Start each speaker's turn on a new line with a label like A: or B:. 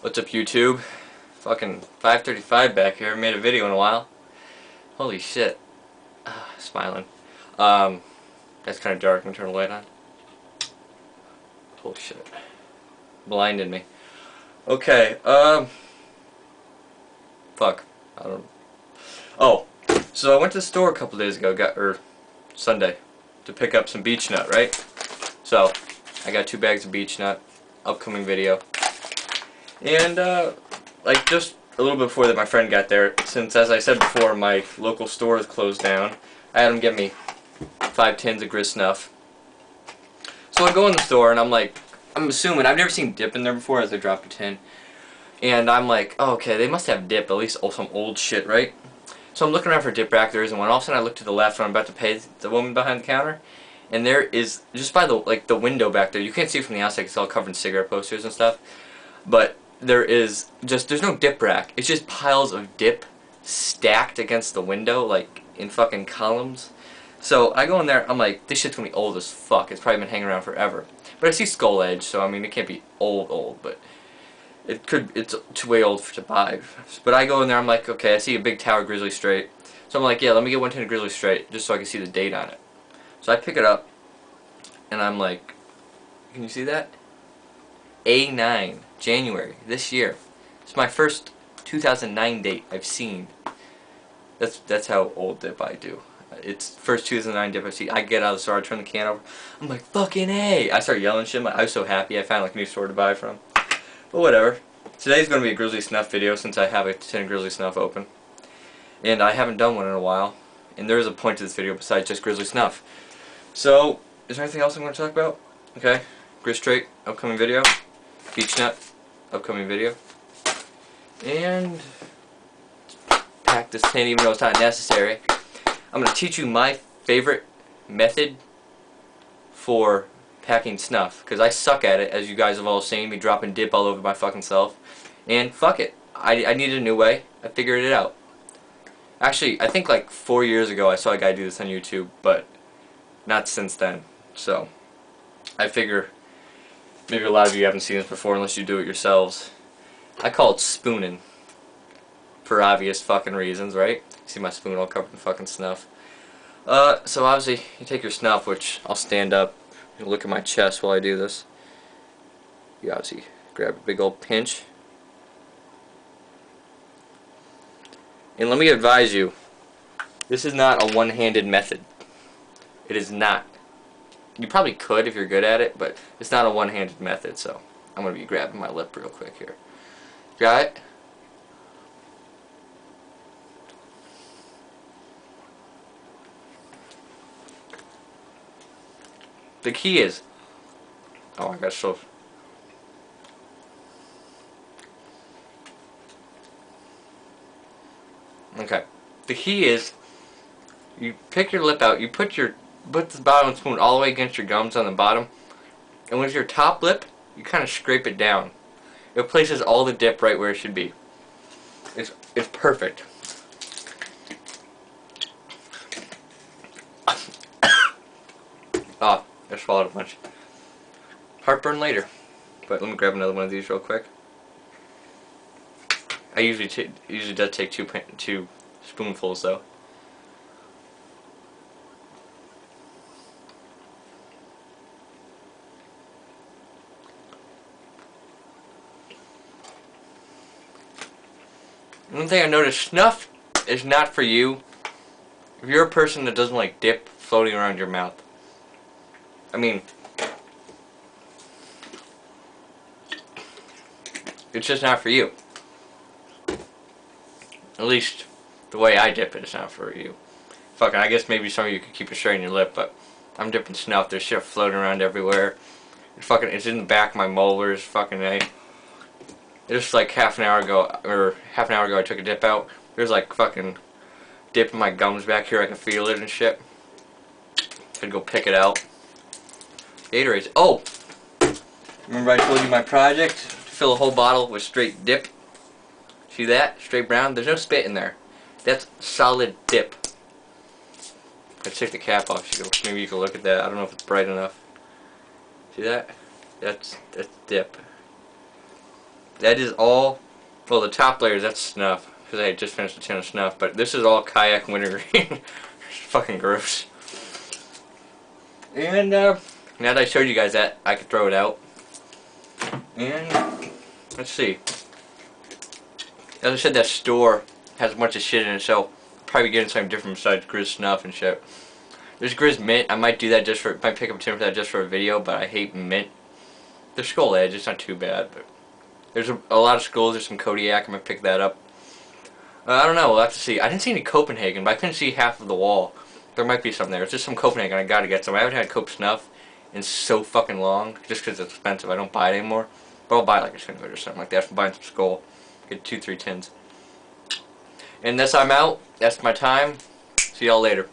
A: What's up, YouTube? Fucking 5:35 back here. Made a video in a while. Holy shit. Smiling. That's kind of dark. I'm gonna turn the light on. Holy shit. Blinded me. Okay, fuck. I don't. Oh, so I went to the store a couple days ago, Sunday, to pick up some beech nut, right? So, I got 2 bags of beech nut, upcoming video. And, like, just a little bit before that, my friend got there, since, as I said before, my local store is closed down, I had him get me 5 tins of gris snuff. So I go in the store, and I'm like, I'm assuming, I've never seen dip in there before as I drop a tin. And I'm like, oh, okay, they must have dip, at least some old shit, right? So I'm looking around for a dip rack, there isn't one. All of a sudden I look to the left when I'm about to pay the woman behind the counter, and there is, just by the window back there, you can't see it from the outside because it's all covered in cigarette posters and stuff, but there's no dip rack. It's just piles of dip stacked against the window, like in fucking columns. So I go in there, I'm like, this shit's gonna be old as fuck. It's probably been hanging around forever. But I see skull edge, so I mean, it can't be old, but it's way old to buy. But I go in there, I'm like, okay, I see a big tower Grizzly Straight. So I'm like, yeah, let me get 1 tin of Grizzly Straight, just so I can see the date on it. So I pick it up, and I'm like, can you see that? A9, January, this year. It's my first 2009 date I've seen. That's how old dip I do. It's first 2009 dip I've seen. I get out of the store, I turn the can over, I'm like, fucking A! I start yelling shit. I was so happy I found like a new store to buy from. But whatever. Today's going to be a Grizzly Snuff video since I have a tin of Grizzly Snuff open. And I haven't done one in a while. And there is a point to this video besides just Grizzly Snuff. So, is there anything else I'm going to talk about? Okay. Gris Straight, upcoming video. Beech Nut, upcoming video. And pack this tin even though it's not necessary. I'm going to teach you my favorite method for packing snuff, because I suck at it, as you guys have all seen me dropping dip all over my fucking self. And fuck it, I needed a new way. I figured it out. Actually, I think like 4 years ago I saw a guy do this on YouTube, but not since then. So I figure maybe a lot of you haven't seen this before unless you do it yourselves. I call it spoonin, for obvious fucking reasons, right? See my spoon all covered in fucking snuff. So obviously you take your snuff, which I'll stand up. You look at my chest while I do this. You obviously grab a big old pinch. And let me advise you, this is not a one-handed method. It is not. You probably could if you're good at it, but it's not a one-handed method, so I'm going to be grabbing my lip real quick here. Got it? The key is, oh, I got so. Okay. The key is, you pick your lip out. You put the bottom of the spoon all the way against your gums on the bottom, and with your top lip, you kind of scrape it down. It places all the dip right where it should be. It's perfect. Ah. I swallowed a bunch. Heartburn later. But let me grab another one of these real quick. I usually does take two spoonfuls though. One thing I noticed, snuff is not for you if you're a person that doesn't like dip floating around your mouth. I mean, it's just not for you. At least, the way I dip it is not for you. Fucking, I guess maybe some of you could keep it straight in your lip, but I'm dipping snuff. There's shit floating around everywhere. It's in the back of my molars. Fucking A. Just like half an hour ago I took a dip out. There's like fucking dip in my gums back here. I can feel it and shit. I'd go pick it out. Gatorade. Oh! Remember I told you my project? To fill a whole bottle with straight dip? See that? Straight brown? There's no spit in there. That's solid dip. Let's take the cap off. Maybe you can look at that. I don't know if it's bright enough. See that? That's dip. that is all. Well, the top layers, that's snuff, because I just finished a tin of snuff. But this is all kayak wintergreen. It's fucking gross. And now that I showed you guys that, I could throw it out. And let's see. As I said, that store has a bunch of shit in it, so I'll probably getting something different besides Grizz snuff and shit. There's Grizz mint. I might do that just for, might pick up a tin for that just for a video, but I hate mint. There's Skull Edge. It's not too bad, but there's a lot of skulls. There's some Kodiak. I'm gonna pick that up. I don't know. We'll have to see. I didn't see any Copenhagen, but I couldn't see half of the wall. There might be some there. It's just some Copenhagen. I gotta get some. I haven't had Cope snuff in so fucking long, just because it's expensive. I don't buy it anymore. But I'll buy like a Shinwood or something like that. I'm buying some Skull. Get 2-3 tins. And that's I'm out. That's my time. See y'all later.